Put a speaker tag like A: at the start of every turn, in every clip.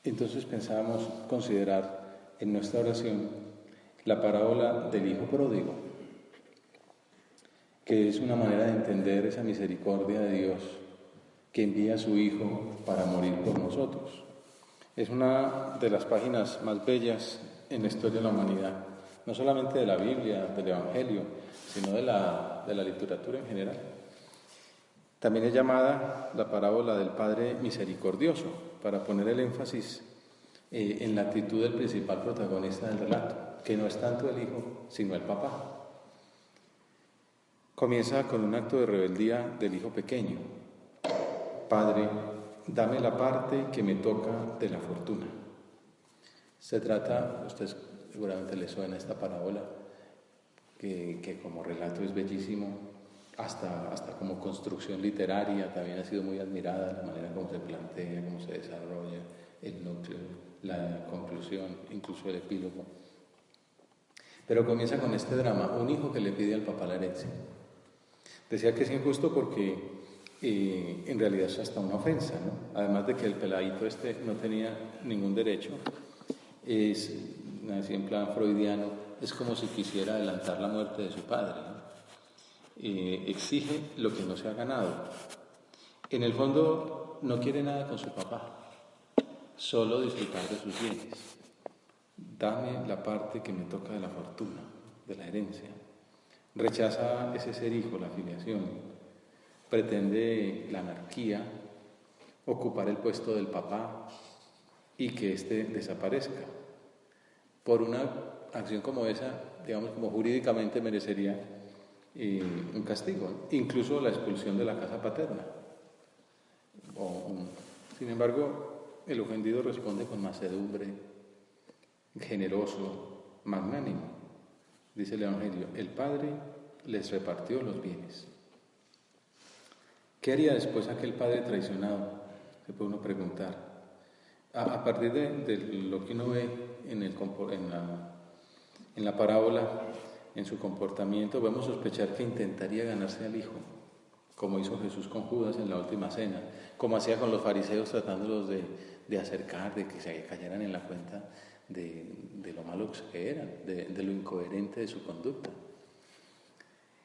A: Entonces pensábamos considerar en nuestra oración la parábola del Hijo Pródigo, que es una manera de entender esa misericordia de Dios que envía a su Hijo para morir por nosotros. Es una de las páginas más bellas en la historia de la humanidad, no solamente de la Biblia, del Evangelio, sino de la literatura en general. También es llamada la parábola del Padre Misericordioso, para poner el énfasis en la actitud del principal protagonista del relato, que no es tanto el hijo, sino el papá. Comienza con un acto de rebeldía del hijo pequeño. Padre, dame la parte que me toca de la fortuna. Se trata, a ustedes seguramente les suena esta parábola, que como relato es bellísimo, hasta como construcción literaria también ha sido muy admirada, la manera como se plantea, cómo se desarrolla el núcleo, la conclusión, incluso el epílogo. Pero comienza con este drama, un hijo que le pide al papá la herencia. Decía que es injusto porque en realidad es hasta una ofensa, ¿no? Además de que el peladito no tenía ningún derecho, así en plan freudiano, es como si quisiera adelantar la muerte de su padre, ¿no? Exige lo que no se ha ganado. En el fondo no quiere nada con su papá, solo disfrutar de sus bienes. Dame la parte que me toca de la fortuna, de la herencia. Rechaza ese ser hijo, la filiación. Pretende la anarquía, ocupar el puesto del papá y que éste desaparezca. Por una acción como esa, digamos, como jurídicamente merecería un castigo, ¿no? Incluso la expulsión de la casa paterna. Sin embargo, el ofendido responde con mansedumbre, generoso, magnánimo. Dice el Evangelio, el Padre les repartió los bienes. ¿Qué haría después aquel padre traicionado? Se puede uno preguntar. A partir de lo que uno ve en la parábola, en su comportamiento, podemos sospechar que intentaría ganarse al hijo, como hizo Jesús con Judas en la última cena, como hacía con los fariseos tratándolos de acercar, de que se cayeran en la cuenta de lo malos que eran, de lo incoherente de su conducta.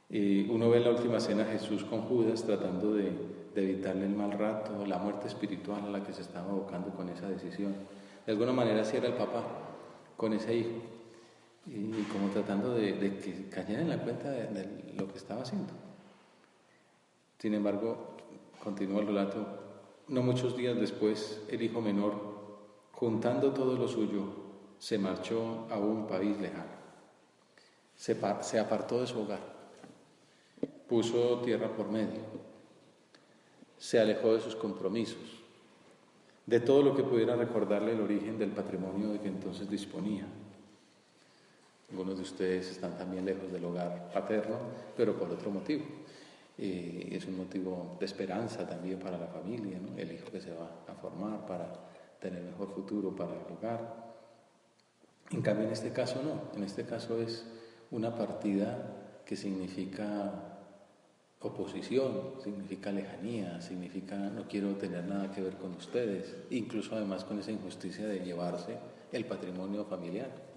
A: Uno ve en la última cena a Jesús con Judas tratando de evitarle el mal rato, la muerte espiritual a la que se estaba abocando con esa decisión. De alguna manera así era el papá con ese hijo, y como tratando de que cayera en la cuenta de lo que estaba haciendo. Sin embargo, continúa el relato, no muchos días después, el hijo menor, juntando todo lo suyo, se marchó a un país lejano. Se apartó de su hogar, puso tierra por medio, se alejó de sus compromisos, de todo lo que pudiera recordarle el origen del patrimonio de que entonces disponía. Algunos de ustedes están también lejos del hogar paterno, pero por otro motivo. Es un motivo de esperanza también para la familia, ¿no? El hijo que se va a formar para tener mejor futuro para el hogar. En cambio, en este caso no. En este caso es una partida que significa oposición, significa lejanía, significa no quiero tener nada que ver con ustedes, incluso además con esa injusticia de llevarse el patrimonio familiar.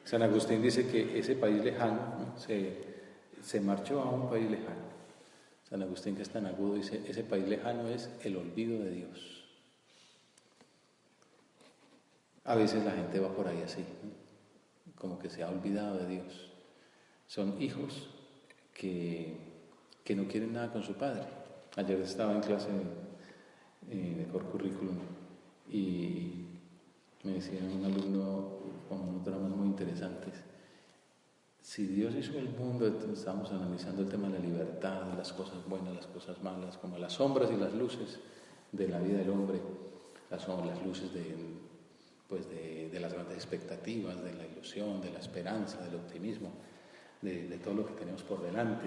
A: San Agustín dice que ese país lejano, ¿no? se marchó a un país lejano. San Agustín, que es tan agudo, dice, ese país lejano es el olvido de Dios. A veces la gente va por ahí así, ¿no? Como que se ha olvidado de Dios. Son hijos que no quieren nada con su padre. Ayer estaba en clase de Core Curriculum y me decía un alumno con unos dramas muy interesantes. Si Dios hizo el mundo, estamos analizando el tema de la libertad, las cosas buenas, las cosas malas, como las sombras y las luces de la vida del hombre, las luces de las grandes expectativas, de la ilusión, de la esperanza, del optimismo, de todo lo que tenemos por delante,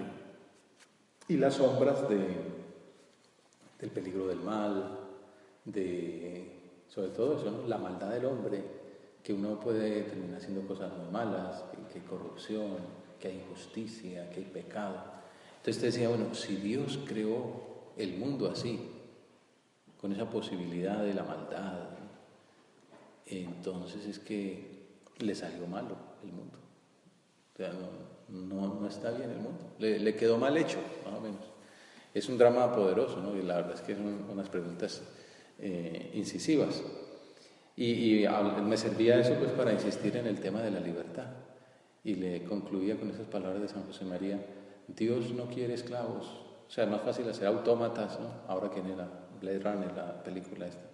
A: y las sombras del peligro del mal, sobre todo eso, ¿no? La maldad del hombre, que uno puede terminar haciendo cosas muy malas, que hay corrupción, que hay injusticia, que hay pecado. Entonces te decía, bueno, si Dios creó el mundo así, con esa posibilidad de la maldad. Entonces es que le salió malo el mundo. O sea, no está bien el mundo. Le quedó mal hecho, más o menos. Es un drama poderoso, ¿no? Y la verdad es que son unas preguntas incisivas. Y me servía eso pues para insistir en el tema de la libertad. Y le concluía con esas palabras de San José María: Dios no quiere esclavos. O sea, es más fácil hacer autómatas, ¿no? Ahora que en la Blade Runner, la película esta.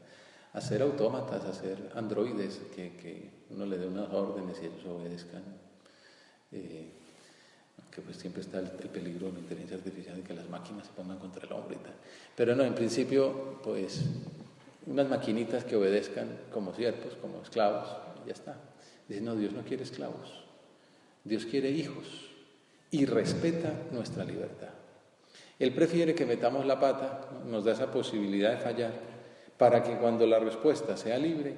A: Hacer autómatas, hacer androides que uno le dé unas órdenes y ellos obedezcan. Que pues siempre está el peligro de la inteligencia artificial, de que las máquinas se pongan contra el hombre y tal. Pero no, en principio, pues, unas maquinitas que obedezcan como siervos, como esclavos, y ya está. Dice, no, Dios no quiere esclavos. Dios quiere hijos y respeta nuestra libertad. Él prefiere que metamos la pata, nos da esa posibilidad de fallar, para que cuando la respuesta sea libre,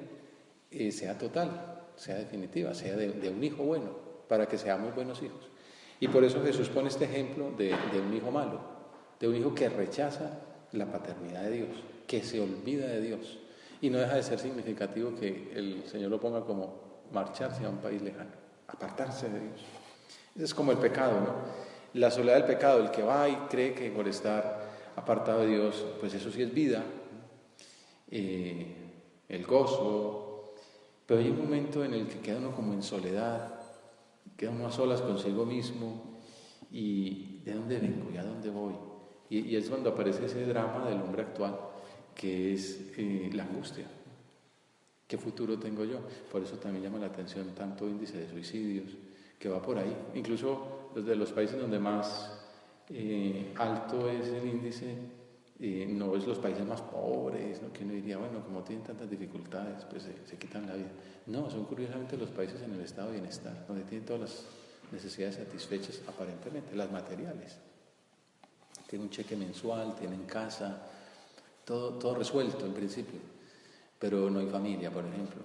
A: sea total, sea definitiva, sea de un hijo bueno, para que seamos buenos hijos. Y por eso Jesús pone este ejemplo de un hijo malo, de un hijo que rechaza la paternidad de Dios, que se olvida de Dios. Y no deja de ser significativo que el Señor lo ponga como marcharse a un país lejano, apartarse de Dios. Ese es como el pecado, ¿no? La soledad del pecado, el que va y cree que por estar apartado de Dios, pues eso sí es vida, el gozo. Pero hay un momento en el que queda uno como en soledad, queda uno a solas consigo mismo, y ¿de dónde vengo y a dónde voy? Y es cuando aparece ese drama del hombre actual, que es la angustia. ¿Qué futuro tengo yo? Por eso también llama la atención tanto índice de suicidios, que va por ahí. Incluso desde los países donde más alto es el índice, no es los países más pobres, ¿no? Que uno diría, bueno, como tienen tantas dificultades, pues se quitan la vida. No, son curiosamente los países en el estado de bienestar, donde tienen todas las necesidades satisfechas aparentemente, las materiales. Tienen un cheque mensual, tienen casa, todo resuelto en principio, pero no hay familia, por ejemplo,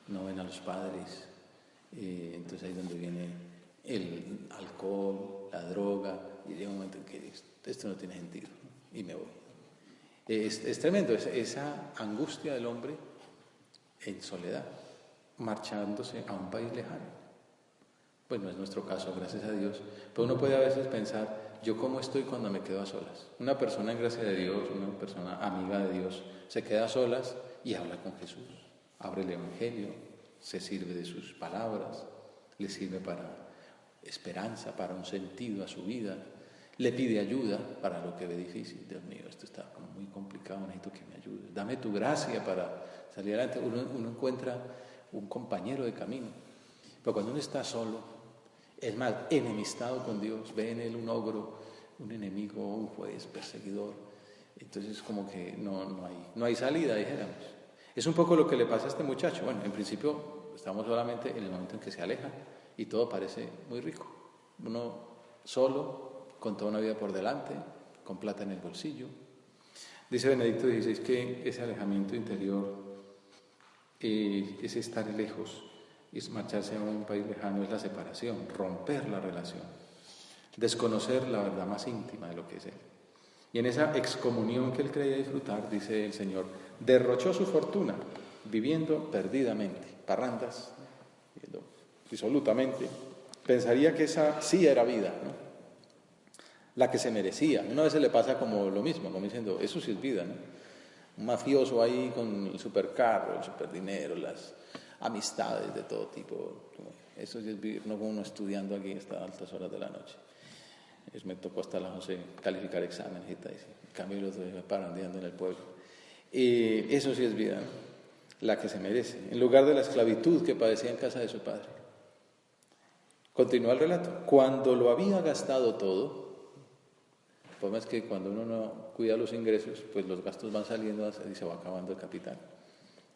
A: no ven a los padres, entonces ahí es donde viene el alcohol, la droga, y llega un momento en que esto no tiene sentido, ¿no? Y me voy. Es tremendo, esa angustia del hombre en soledad, marchándose a un país lejano. Pues no es nuestro caso, gracias a Dios, pero uno puede a veces pensar, ¿yo cómo estoy cuando me quedo a solas? Una persona en gracia de Dios, una persona amiga de Dios, se queda a solas y habla con Jesús, abre el Evangelio, se sirve de sus palabras, le sirve para esperanza, para un sentido a su vida, le pide ayuda para lo que ve difícil. Dios mío, esto está como muy complicado, necesito que me ayudes, dame tu gracia para salir adelante. Uno encuentra un compañero de camino, pero cuando uno está solo, es más, enemistado con Dios, ve en él un ogro, un enemigo, un juez, perseguidor, entonces como que no hay salida, dijéramos. Es un poco lo que le pasa a este muchacho. Bueno, en principio estamos solamente en el momento en que se aleja y todo parece muy rico. Uno solo, con toda una vida por delante, con plata en el bolsillo. Dice Benedicto XVI que ese alejamiento interior, ese estar lejos, es marcharse a un país lejano, es la separación, romper la relación, desconocer la verdad más íntima de lo que es Él. Y en esa excomunión que él creía disfrutar, dice el Señor, derrochó su fortuna viviendo perdidamente, parrandas, viviendo disolutamente. Pensaría que esa sí era vida, ¿no? La que se merecía. Una vez se le pasa como lo mismo, como diciendo, eso sí es vida, ¿no? Un mafioso ahí con el supercarro, el superdinero, las amistades de todo tipo. Eso sí es vivir, no como uno estudiando aquí hasta altas horas de la noche. Me tocó hasta las 11 calificar exámenes y tal. En cambio los dos me parandeando en el pueblo. Eso sí es vida, ¿no? La que se merece, en lugar de la esclavitud que padecía en casa de su padre. Continúa el relato. Cuando lo había gastado todo, el problema es que cuando uno no cuida los ingresos, pues los gastos van saliendo y se va acabando el capital.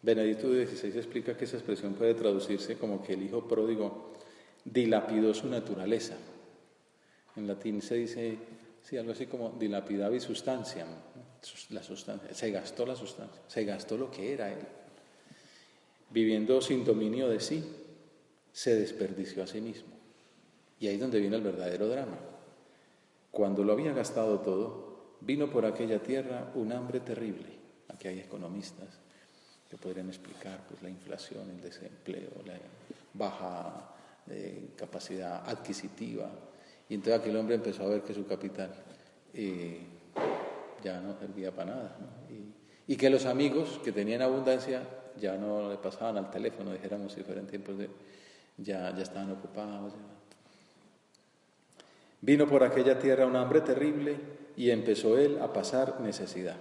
A: Benedicto XVI explica que esa expresión puede traducirse como que el hijo pródigo dilapidó su naturaleza. En latín se dice, sí, algo así como dilapidavi substantiam, la sustancia, se gastó la sustancia, se gastó lo que era él. Viviendo sin dominio de sí, se desperdició a sí mismo. Y ahí es donde viene el verdadero drama. Cuando lo había gastado todo, vino por aquella tierra un hambre terrible, aquí hay economistas que podrían explicar pues, la inflación, el desempleo, la baja capacidad adquisitiva. Y entonces aquel hombre empezó a ver que su capital ya no servía para nada, ¿no? Y que los amigos que tenían abundancia ya no le pasaban al teléfono, dijéramos si fueran tiempos de... ya estaban ocupados. Ya. Vino por aquella tierra un hambre terrible y empezó él a pasar necesidad.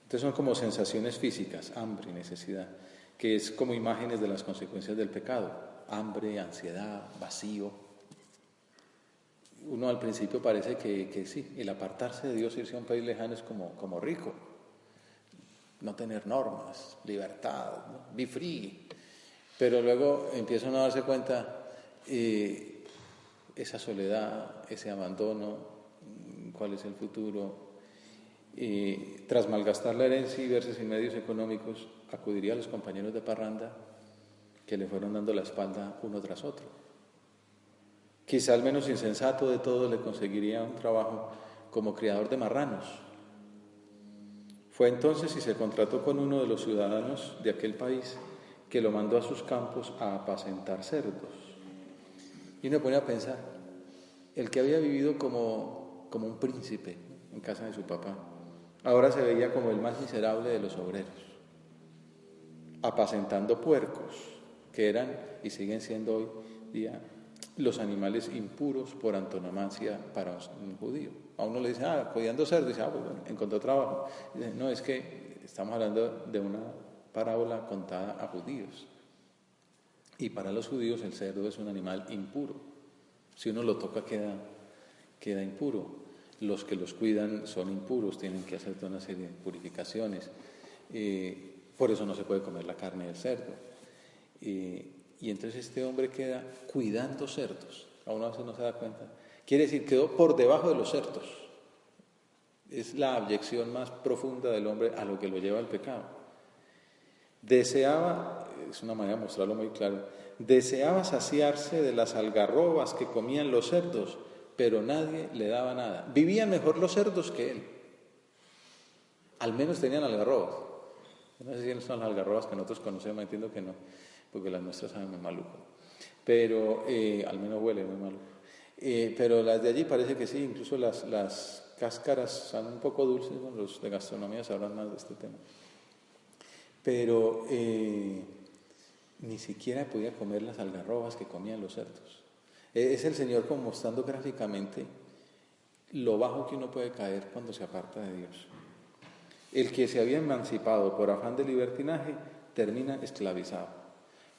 A: Entonces son como sensaciones físicas, hambre y necesidad, que es como imágenes de las consecuencias del pecado. Hambre, ansiedad, vacío. Uno al principio parece que sí, el apartarse de Dios, irse a un país lejano es como rico. No tener normas, libertad, ¿no? Be free. Pero luego empiezan a darse cuenta esa soledad, ese abandono, cuál es el futuro. Tras malgastar la herencia y verse sin medios económicos, acudiría a los compañeros de parranda que le fueron dando la espalda uno tras otro. Quizá el menos insensato de todos le conseguiría un trabajo como criador de marranos. Fue entonces y se contrató con uno de los ciudadanos de aquel país que lo mandó a sus campos a apacentar cerdos. Y uno pone a pensar, el que había vivido como un príncipe en casa de su papá, ahora se veía como el más miserable de los obreros, apacentando puercos, que eran y siguen siendo hoy día los animales impuros por antonomasia para un judío. A uno le dice, cuidando cerdos, dice, pues bueno, encontró trabajo. Dice, no, es que estamos hablando de una parábola contada a judíos. Y para los judíos el cerdo es un animal impuro. Si uno lo toca queda impuro. Los que los cuidan son impuros, tienen que hacer toda una serie de purificaciones. Por eso no se puede comer la carne del cerdo. Y entonces este hombre queda cuidando cerdos. A uno a veces no se da cuenta. Quiere decir, quedó por debajo de los cerdos. Es la abyección más profunda del hombre a lo que lo lleva al pecado. Deseaba, es una manera de mostrarlo muy claro, deseaba saciarse de las algarrobas que comían los cerdos, pero nadie le daba nada. Vivían mejor los cerdos que él. Al menos tenían algarrobas. No sé si son las algarrobas que nosotros conocemos, entiendo que no, porque las nuestras saben muy maluco. Pero al menos huelen muy maluco. Pero las de allí parece que sí, incluso las cáscaras son un poco dulces, bueno, los de gastronomía sabrán más de este tema. Pero ni siquiera podía comer las algarrobas que comían los cerdos. Es el Señor como mostrando gráficamente lo bajo que uno puede caer cuando se aparta de Dios. El que se había emancipado por afán de libertinaje termina esclavizado.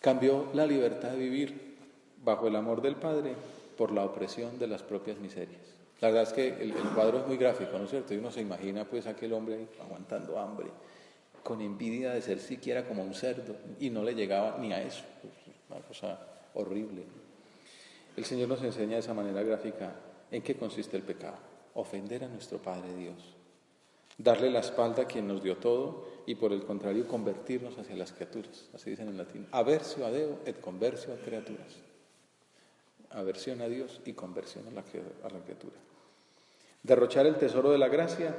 A: Cambió la libertad de vivir bajo el amor del Padre por la opresión de las propias miserias. La verdad es que el cuadro es muy gráfico, ¿no es cierto? Y uno se imagina pues aquel hombre ahí aguantando hambre, con envidia de ser siquiera como un cerdo, y no le llegaba ni a eso. Una cosa horrible. El Señor nos enseña de esa manera gráfica en qué consiste el pecado. Ofender a nuestro Padre Dios. Darle la espalda a quien nos dio todo y por el contrario convertirnos hacia las criaturas. Así dicen en latín. Aversio a Deo et conversio a creaturas. Aversión a Dios y conversión a la criatura. Derrochar el tesoro de la gracia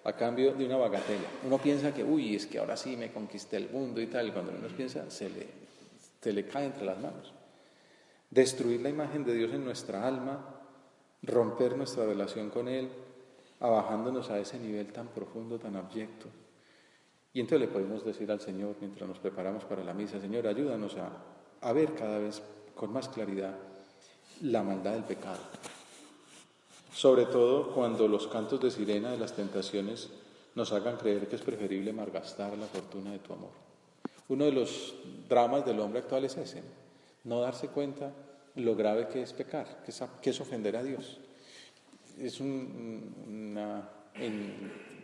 A: a cambio de una bagatela. Uno piensa que, es que ahora sí me conquisté el mundo y tal. Cuando uno piensa, se le cae entre las manos. Destruir la imagen de Dios en nuestra alma, romper nuestra relación con Él, abajándonos a ese nivel tan profundo, tan abyecto. Y entonces le podemos decir al Señor, mientras nos preparamos para la misa, Señor, ayúdanos a ver cada vez con más claridad la maldad del pecado. Sobre todo cuando los cantos de sirena de las tentaciones nos hagan creer que es preferible malgastar la fortuna de tu amor. Uno de los dramas del hombre actual es ese, no darse cuenta lo grave que es pecar, que es ofender a Dios. Es un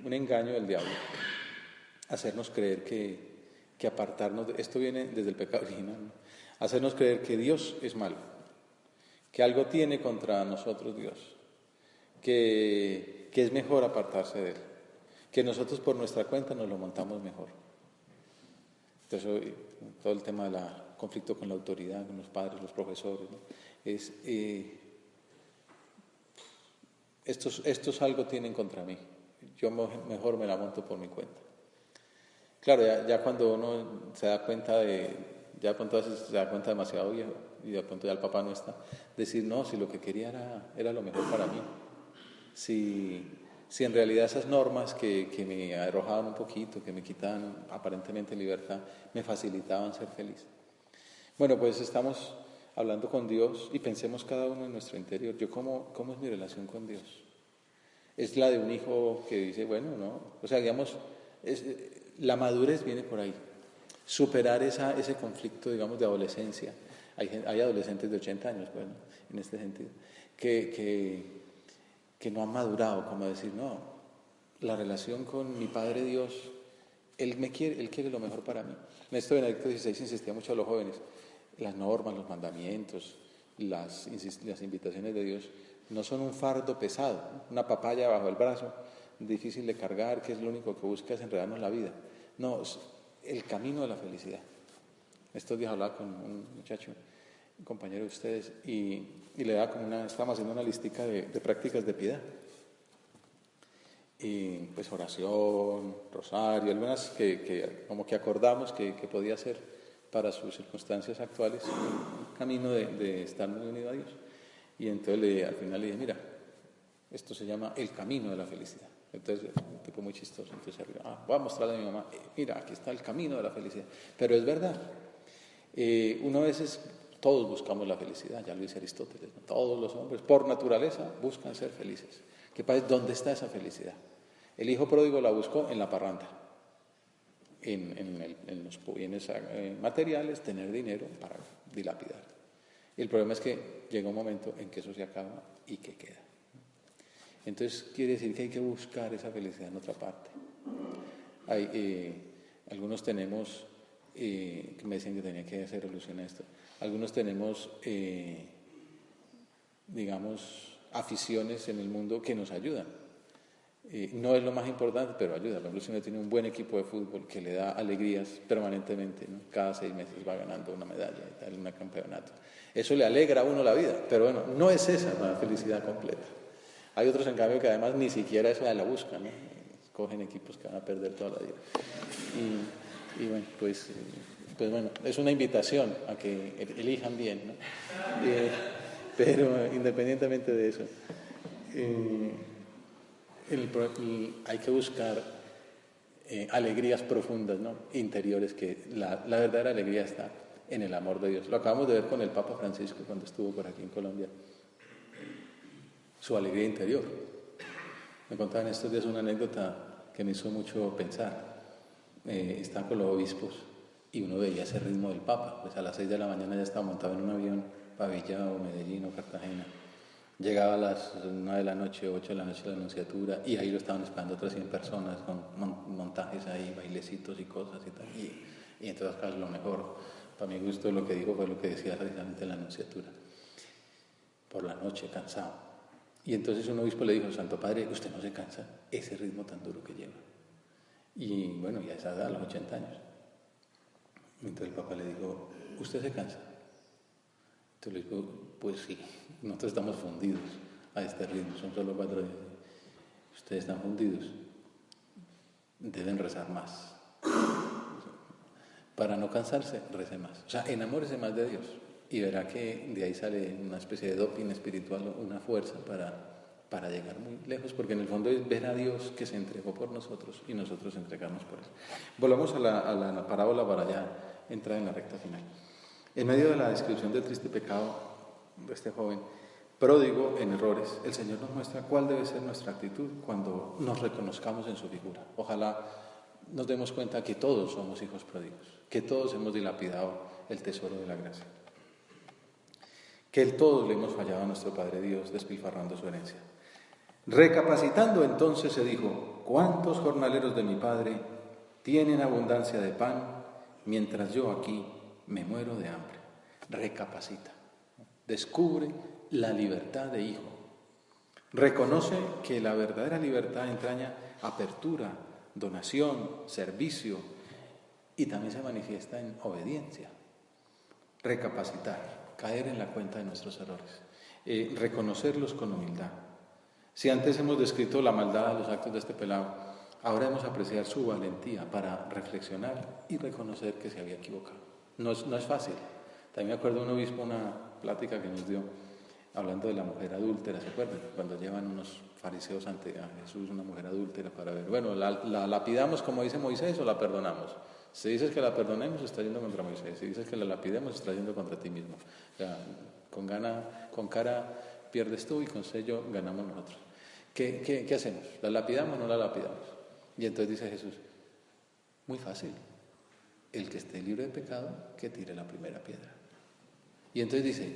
A: engaño del diablo, hacernos creer que apartarnos, esto viene desde el pecado original, ¿no? Hacernos creer que Dios es malo, que algo tiene contra nosotros Dios, que es mejor apartarse de Él, que nosotros por nuestra cuenta nos lo montamos mejor. Entonces, todo el tema del conflicto con la autoridad, con los padres, los profesores, ¿no? Estos algo tienen contra mí, yo mejor me la monto por mi cuenta. Claro, ya cuando uno se da cuenta ya cuando a veces se da cuenta demasiado viejo y de pronto ya el papá no está, decir, no, si lo que quería era lo mejor para mí. Si en realidad esas normas que me arrojaban un poquito, que me quitaban aparentemente libertad, me facilitaban ser feliz. Bueno, pues estamos hablando con Dios y pensemos cada uno en nuestro interior. ¿Cómo es mi relación con Dios? Es la de un hijo que dice, bueno, no, o sea, digamos, la madurez viene por ahí. Superar ese conflicto, digamos, de adolescencia. Hay adolescentes de 80 años, bueno, en este sentido, que no han madurado, como decir, no, la relación con mi Padre Dios, Él quiere lo mejor para mí. En esto Benedicto XVI insistía mucho a los jóvenes, las normas, los mandamientos, las invitaciones de Dios no son un fardo pesado, una papaya bajo el brazo, difícil de cargar, que es lo único que busca es enredarnos la vida. No, es el camino de la felicidad. Estos días hablaba con un muchacho, un compañero de ustedes, y le daba estábamos haciendo una listica de prácticas de piedad. Y pues oración, rosario, algunas que como que acordamos que podía ser para sus circunstancias actuales, un camino de estar muy unido a Dios. Y entonces al final le dije, mira, esto se llama el camino de la felicidad. Entonces, un tipo muy chistoso, entonces voy a mostrarle a mi mamá, mira, aquí está el camino de la felicidad. Pero es verdad, uno a veces, todos buscamos la felicidad, ya lo dice Aristóteles, ¿no? Todos los hombres, por naturaleza, buscan ser felices. ¿Qué pasa? ¿Dónde está esa felicidad? El hijo pródigo la buscó en la parranda, en los bienes materiales, tener dinero para dilapidar. Y el problema es que llega un momento en que eso se acaba y que queda. Entonces quiere decir que hay que buscar esa felicidad en otra parte. Algunos tenemos, que me decían que tenía que hacer alusión a esto, algunos tenemos, digamos, aficiones en el mundo que nos ayudan. No es lo más importante, pero ayuda. Por ejemplo, si uno tiene un buen equipo de fútbol que le da alegrías permanentemente, ¿no? Cada 6 meses va ganando una medalla y tal, un campeonato. Eso le alegra a uno la vida, pero bueno, no es esa la felicidad completa. Hay otros, en cambio, que además ni siquiera eso la buscan, ¿no? Cogen equipos que van a perder toda la vida. Y bueno, pues bueno, es una invitación a que elijan bien, ¿no? Pero independientemente de eso, hay que buscar alegrías profundas, ¿no? Interiores, que la verdadera alegría está en el amor de Dios. Lo acabamos de ver con el Papa Francisco cuando estuvo por aquí en Colombia. Su alegría interior. Me contaban estos días una anécdota que me hizo mucho pensar. Estaba con los obispos y uno veía ese ritmo del Papa. Pues a las 6 de la mañana ya estaba montado en un avión para Villado, Medellín o Cartagena. Llegaba a las 9 de la noche, 8 de la noche la anunciatura, y ahí lo estaban esperando otras 100 personas con montajes ahí, bailecitos y cosas y tal. Y entonces, claro, lo mejor, para mi gusto, lo que dijo fue lo que decía precisamente la anunciatura. Por la noche, cansado. Y entonces un obispo le dijo, Santo Padre, usted no se cansa, ese ritmo tan duro que lleva. Y bueno, ya esa edad, a los 80 años. Entonces el Papa le dijo, ¿usted se cansa? Entonces le dijo, pues sí, nosotros estamos fundidos a este ritmo, son solo 4 días. Ustedes están fundidos, deben rezar más. Para no cansarse, rece más. O sea, enamórese más de Dios y verá que de ahí sale una especie de doping espiritual, una fuerza para llegar muy lejos, porque en el fondo es ver a Dios que se entregó por nosotros y nosotros entregarnos por Él. Volvamos a la parábola para ya entrar en la recta final. En medio de la descripción del triste pecado de este joven pródigo en errores, el Señor nos muestra cuál debe ser nuestra actitud cuando nos reconozcamos en su figura. Ojalá nos demos cuenta que todos somos hijos pródigos, que todos hemos dilapidado el tesoro de la gracia, que todos le hemos fallado a nuestro Padre Dios despilfarrando su herencia. Recapacitando entonces se dijo, ¿cuántos jornaleros de mi Padre tienen abundancia de pan, mientras yo aquí me muero de hambre? Recapacita, descubre la libertad de hijo, reconoce que la verdadera libertad entraña apertura, donación, servicio, y también se manifiesta en obediencia. Recapacitar, caer en la cuenta de nuestros errores, reconocerlos con humildad. Si antes hemos descrito la maldad de los actos de este pelado, Ahora debemos apreciar su valentía para reflexionar y reconocer que se había equivocado. No es fácil. También me acuerdo de un obispo, una plática que nos dio, hablando de la mujer adúltera, ¿se acuerdan? Cuando llevan unos fariseos ante a Jesús, una mujer adúltera, para ver, bueno, ¿la lapidamos como dice Moisés o la perdonamos? Si dices que la perdonemos, está yendo contra Moisés. Si dices que la lapidemos, está yendo contra ti mismo. O sea, con cara pierdes tú y con sello ganamos nosotros. ¿Qué hacemos? ¿La lapidamos o no la lapidamos? Y entonces dice Jesús, muy fácil, el que esté libre de pecado, que tire la primera piedra. Y entonces dice,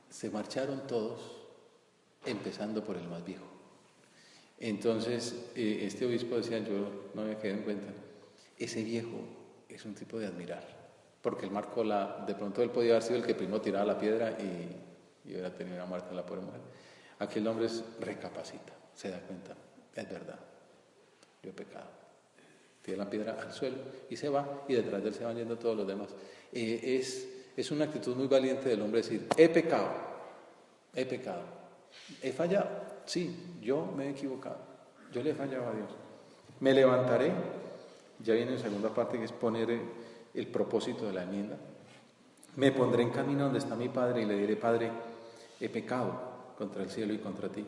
A: se marcharon todos, empezando por el más viejo. Entonces, este obispo decía, yo no me quedé en cuenta, ese viejo es un tipo de admirar, porque él marcó de pronto él podía haber sido el que primero tiraba la piedra y hubiera tenido una muerte en la pobre mujer. Aquel hombre recapacita, se da cuenta, es verdad, yo he pecado. Tira la piedra al suelo y se va, y detrás de él se van yendo todos los demás. Es una actitud muy valiente del hombre decir, he pecado, he fallado, sí, yo me he equivocado, yo le he fallado a Dios. Me levantaré, ya viene en segunda parte que es poner el propósito de la enmienda. Me pondré en camino donde está mi Padre y le diré, Padre, he pecado contra el cielo y contra ti,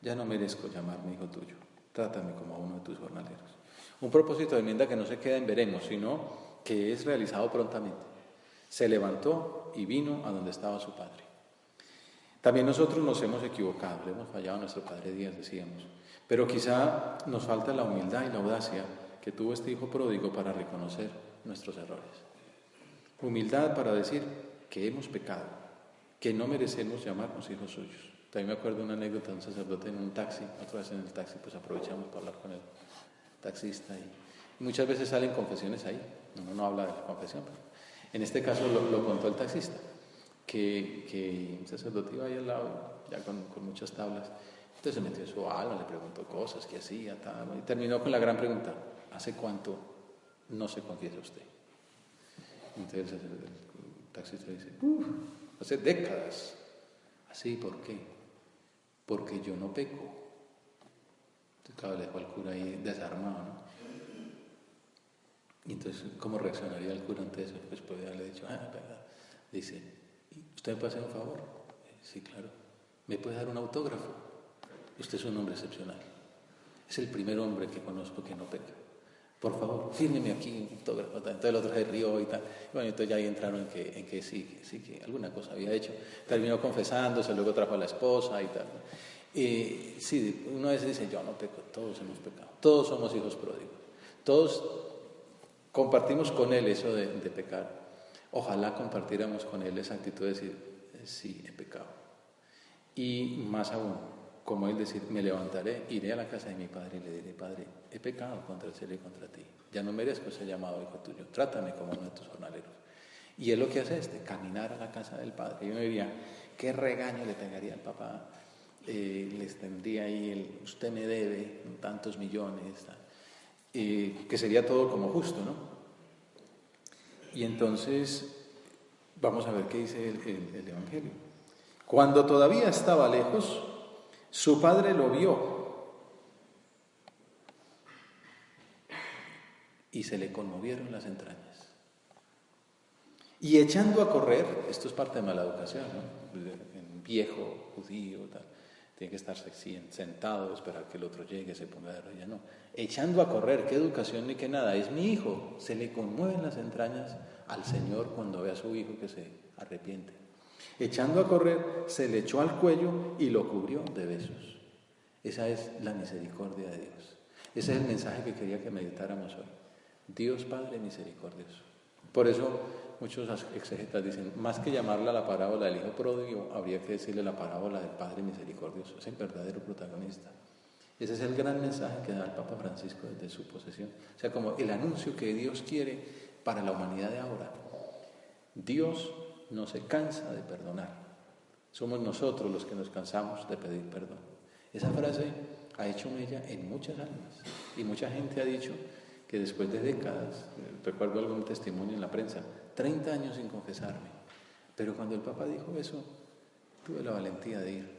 A: ya no merezco llamarme hijo tuyo, trátame como a uno de tus jornaleros. Un propósito de enmienda que no se queda en veremos, sino que es realizado prontamente. Se levantó y vino a donde estaba su Padre. También nosotros nos hemos equivocado, le hemos fallado a nuestro Padre Díaz, decíamos, pero quizá nos falta la humildad y la audacia que tuvo este hijo pródigo para reconocer nuestros errores. Humildad para decir que hemos pecado, que no merecemos llamarnos hijos suyos. También me acuerdo de una anécdota de un sacerdote en un taxi, otra vez en el taxi pues aprovechamos para hablar con el taxista y muchas veces salen confesiones ahí, uno no habla de la confesión, pero en este caso lo contó el taxista, que un sacerdote iba ahí al lado, ya con muchas tablas, entonces se metió en su alma, le preguntó cosas, qué hacía, tal, y terminó con la gran pregunta, ¿hace cuánto no se confiesa usted? Entonces el taxista dice, hace décadas. ¿Así? ¿Por qué? Porque yo no peco. Entonces, claro, le dejó al cura ahí desarmado, ¿no? Y entonces, ¿cómo reaccionaría el cura ante eso? Pues podría haberle dicho, verdad. Dice, ¿usted me puede hacer un favor? Sí, claro. ¿Me puede dar un autógrafo? Usted es un hombre excepcional. Es el primer hombre que conozco que no peca. Por favor, fírmeme aquí un autógrafo. Entonces el otro se rió y tal. Bueno, entonces ya ahí entraron en que sí, que alguna cosa había hecho. Terminó confesándose, luego trajo a la esposa y tal. Sí, uno a veces dice, yo no peco, todos hemos pecado. Todos somos hijos pródigos. Todos compartimos con Él eso de pecar. Ojalá compartiéramos con Él esa actitud de decir, sí, he pecado. Y más aún, como Él decir, me levantaré, iré a la casa de mi Padre y le diré, Padre, he pecado contra el cielo y contra ti. Ya no merezco ser llamado hijo tuyo. Trátame como uno de tus jornaleros. Y Él lo que hace es caminar a la casa del Padre. Y uno diría, ¿qué regaño le pegaría al papá? Les tendría ahí usted me debe tantos millones, que sería todo como justo, ¿no? Y entonces vamos a ver qué dice el Evangelio. Cuando todavía estaba lejos, su padre lo vio y se le conmovieron las entrañas. Y echando a correr, esto es parte de mala educación, ¿no? Un viejo judío, tal, tiene que estar sentado, esperar que el otro llegue, se ponga de rodillas, no. Echando a correr, qué educación ni qué nada, es mi hijo. Se le conmueven las entrañas al Señor cuando ve a su hijo que se arrepiente. Echando a correr, se le echó al cuello y lo cubrió de besos. Esa es la misericordia de Dios. Ese es el mensaje que quería que meditáramos hoy. Dios Padre misericordioso. Por eso muchos exegetas dicen, más que llamarla la parábola del hijo pródigo, habría que decirle la parábola del Padre misericordioso. Es el verdadero protagonista. Ese es el gran mensaje que da el Papa Francisco desde su posesión. O sea, como el anuncio que Dios quiere para la humanidad de ahora. Dios no se cansa de perdonar. Somos nosotros los que nos cansamos de pedir perdón. Esa frase ha hecho mella en muchas almas. Y mucha gente ha dicho que después de décadas, recuerdo algún testimonio en la prensa, 30 años sin confesarme. Pero cuando el Papa dijo eso, tuve la valentía de ir,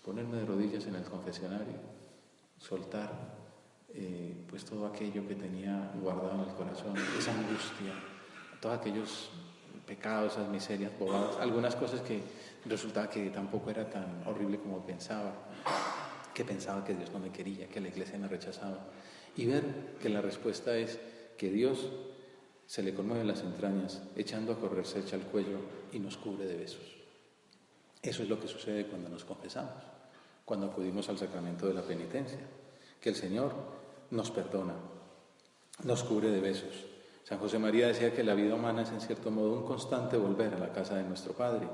A: ponerme de rodillas en el confesionario, soltar pues todo aquello que tenía guardado en el corazón, esa angustia, todos aquellos pecados, esas miserias, bobadas, algunas cosas que resultaba que tampoco era tan horrible como pensaba, que pensaba que Dios no me quería, que la iglesia me rechazaba, y ver que la respuesta es que Dios se le conmueven las entrañas, echando a correr se echa al cuello y nos cubre de besos. Eso es lo que sucede cuando nos confesamos, cuando acudimos al sacramento de la penitencia, que el Señor nos perdona, nos cubre de besos. San José María decía que la vida humana es en cierto modo un constante volver a la casa de nuestro Padre,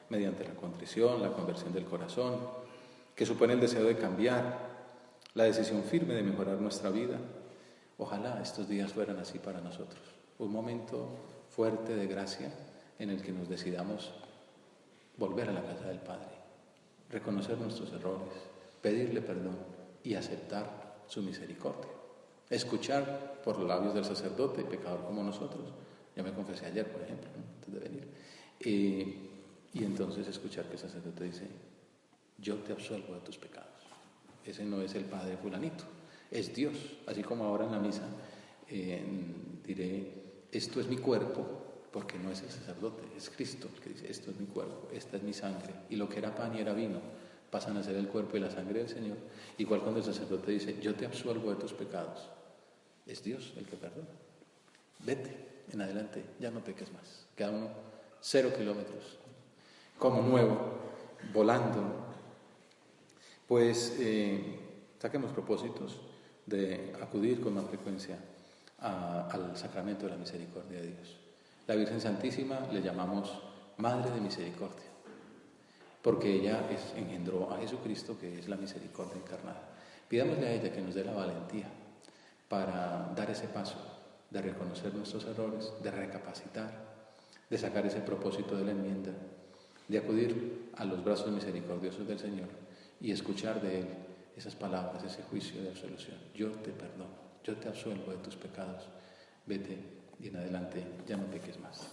A: mediante la contrición, la conversión del corazón, que supone el deseo de cambiar, la decisión firme de mejorar nuestra vida. Ojalá estos días fueran así para nosotros, un momento fuerte de gracia en el que nos decidamos volver a la casa del Padre, reconocer nuestros errores, pedirle perdón y aceptar su misericordia. Escuchar por los labios del sacerdote, pecador como nosotros. Yo me confesé ayer, por ejemplo, ¿no? Antes de venir. Y entonces escuchar que el sacerdote dice, yo te absuelvo de tus pecados. Ese no es el Padre fulanito, es Dios. Así como ahora en la misa diré, esto es mi cuerpo, porque no es el sacerdote, es Cristo el que dice, esto es mi cuerpo, esta es mi sangre. Y lo que era pan y era vino pasan a ser el cuerpo y la sangre del Señor. Igual cuando el sacerdote dice, yo te absuelvo de tus pecados, es Dios el que perdona. Vete, en adelante, ya no peques más. Cada uno 0 kilómetros, como nuevo, volando. Pues saquemos propósitos de acudir con más frecuencia al sacramento de la misericordia de Dios. La Virgen Santísima le llamamos Madre de Misericordia, porque ella engendró a Jesucristo, que es la misericordia encarnada. Pidámosle a ella que nos dé la valentía para dar ese paso de reconocer nuestros errores, de recapacitar, de sacar ese propósito de la enmienda, de acudir a los brazos misericordiosos del Señor y escuchar de Él esas palabras, ese juicio de absolución. Yo te perdono, yo te absuelvo de tus pecados, vete y en adelante ya no peques más.